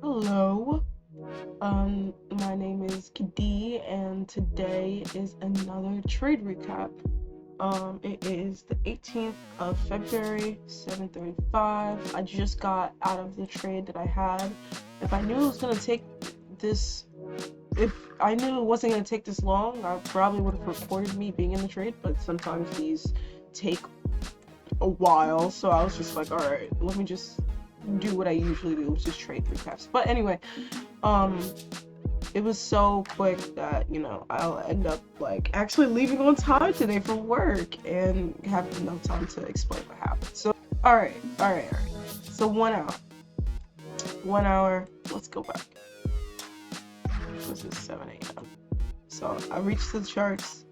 Hello, my name is Kadi, and today is another trade recap. It is the 18th of February, 7:35. I just got out of the trade that I had. If I knew it was gonna take this, if I knew it wasn't gonna take this long, I probably would have reported me being in the trade. But sometimes these take a while, so I was just like, all right, let me just do what I usually do, which is trade recaps. But anyway, um it was so quick that I'll end up like actually leaving on time today for work and have no time to explain what happened. So all right, so 1 hour, let's go back. This is 7 a.m. So I reached the charts.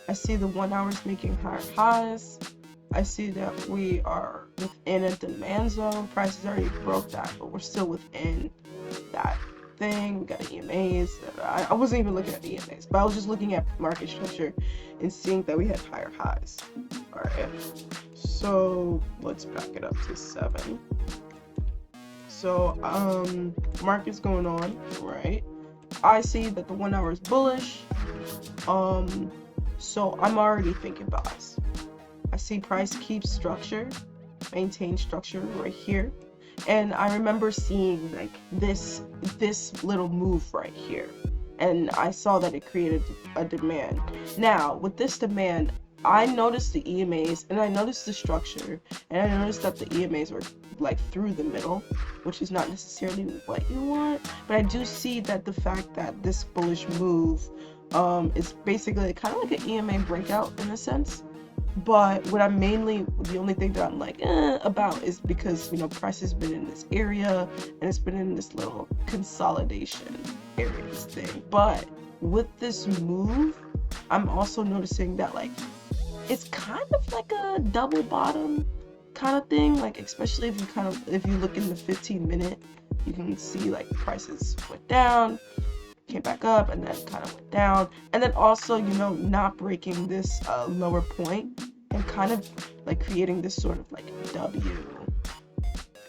I see the 1 hour's making higher highs. I see that we are within a demand zone. Prices already broke that, but we're still within that thing. We got EMAs. I wasn't even looking at the EMAs, but I was just looking at market structure and seeing that we had higher highs. All right, so let's back it up to 7. So market's going on, right? I see that the 1 hour is bullish. So I'm already thinking buys. I see price keep structure, maintain structure right here. And I remember seeing like this little move right here. And I saw that it created a demand. Now, with this demand, I noticed the EMAs and I noticed the structure, and I noticed that the EMAs were like through the middle, which is not necessarily what you want. But I do see that the fact that this bullish move is basically kind of like an EMA breakout in a sense. But what I'm the only thing that I'm like about is because price has been in this area and it's been in this little consolidation area, this thing. But with this move, I'm also noticing that like it's kind of like a double bottom kind of thing, like especially if you look in the 15-minute, you can see like prices went down, came back up, and then kind of went down, and then also not breaking this lower point and kind of like creating this sort of like W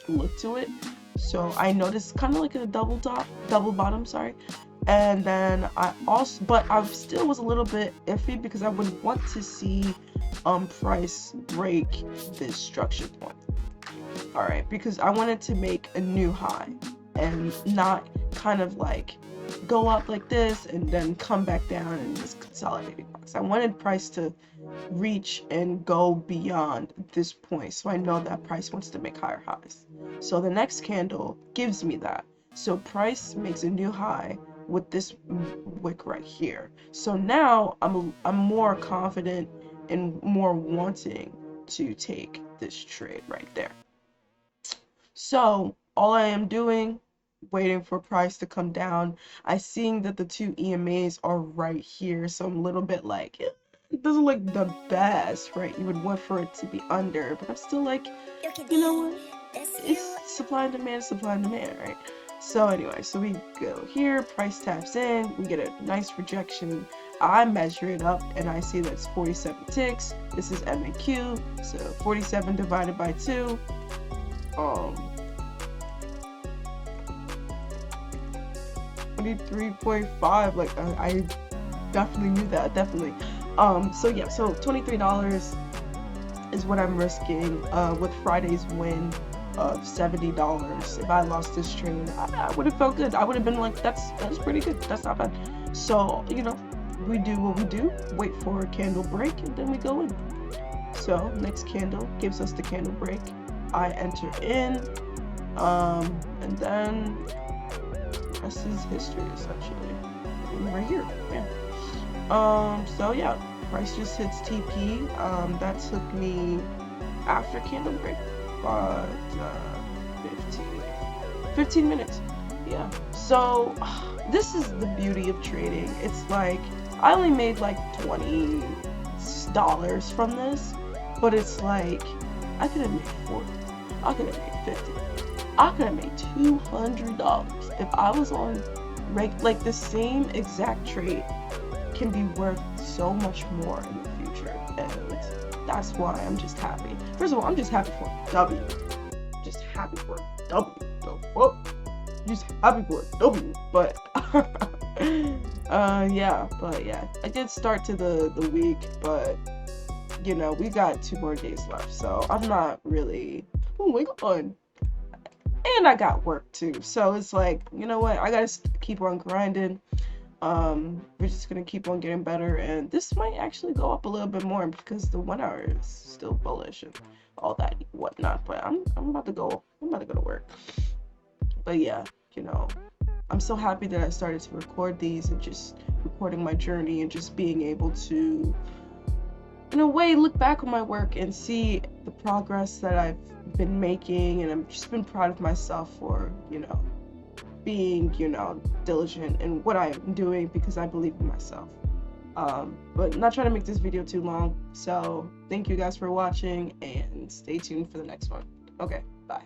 look to it. So I noticed kind of like a double bottom, sorry. And then but I still was a little bit iffy because I would want to see price break this structure point. All right, because I wanted to make a new high and not kind of like go up like this and then come back down in this consolidating box. I wanted price to reach and go beyond this point, so I know that price wants to make higher highs. So the next candle gives me that. So price makes a new high with this wick right here. So now I'm more confident and more wanting to take this trade right there. So all I am doing, waiting for price to come down. I seeing that the two EMAs are right here, so I'm a little bit like, it doesn't look the best, right? You would want for it to be under, but I'm still like, you know what? It's supply and demand, right? So anyway, so we go here, price taps in, we get a nice rejection. I measure it up and I see that's 47 ticks. This is MAQ, so 47 divided by 2. 23.5, like I definitely knew that, definitely. So yeah, so $23 is what I'm risking with Friday's win of $70. If I lost this trade, I would have felt good. I would have been like, that's pretty good, that's not bad. So we do what we do, wait for a candle break, and then we go in. So next candle gives us the candle break, I enter in, and then rest is history, essentially. Right here, yeah. So yeah, price just hits TP. That took me after candle break, but 15 minutes. Yeah. So this is the beauty of trading. It's like I only made like $20 from this, but it's like I could have made 40. I could have made 50. I could have made $200 if I was on like the same exact trade can be worth so much more in the future, and that's why I'm just happy. First of all, I'm just happy for W. Just happy for W. The fuck? Just happy for it, W. But yeah, I did start to the week, but you know, we got 2 more days left, so I'm not really, oh my god, and I got work too, so it's like, you know what, I gotta keep on grinding. We're just gonna keep on getting better, and this might actually go up a little bit more because the 1 hour is still bullish and all that whatnot. But I'm about to go to work. But yeah, you know, I'm so happy that I started to record these and just recording my journey and just being able to, in a way, look back on my work and see the progress that I've been making, and I've just been proud of myself for, you know, being, you know, diligent in what I'm doing because I believe in myself. But not trying to make this video too long, so thank you guys for watching and stay tuned for the next one. Okay, bye.